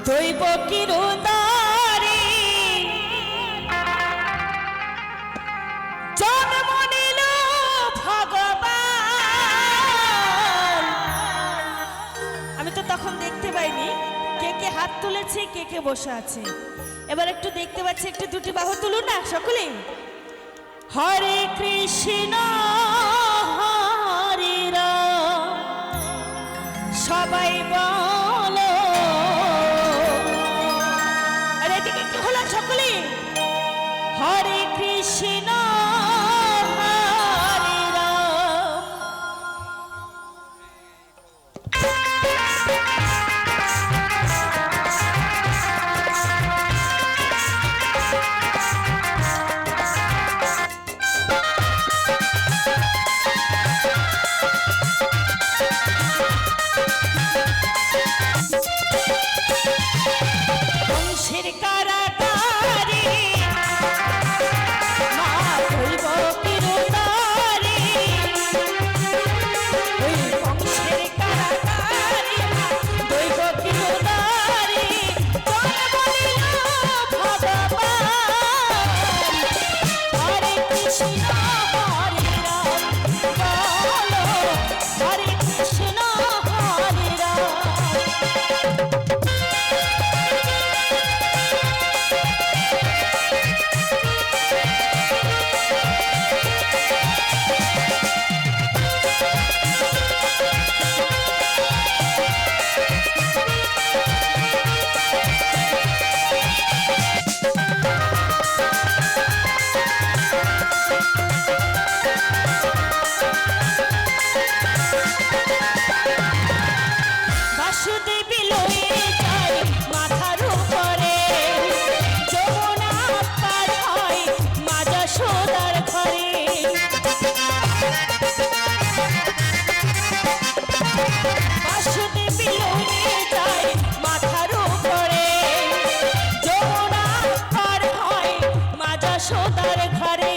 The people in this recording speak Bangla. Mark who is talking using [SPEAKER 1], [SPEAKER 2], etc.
[SPEAKER 1] দৈব কিরুদারি জন্ম নিল ভগবান। আমি তো তখন দেখতে পাইনি কে কে হাত তুলেছে, কে কে বসে আছে। এবার একটু দেখতে পাচ্ছি, একটু দুটি বাহু তুলুন না সকলে। হরে কৃষ্ণ হরে রাম সবাই বলো। আরে এদিকে একটু হলো সকলে। হরে কৃষ্ণ হরে রাম। বংশের কারাগারে মা দৈব কিরুদারি, ওই বংশের কারাগারে মা দৈব কিরুদারি জন্ম নিল ভগবান। হরে কৃষ্ণ হরে রাম বলো, হরে কৃষ্ণ হরে রাম। বাসুদেবী লয়ে যায় মাথার উপরে, যমুনা পার হয় মা যশোদার ঘরে। বাসুদেবী লয়ে যায় মাথার উপরে, যমুনা পার হয় মা যশোদার ঘরে।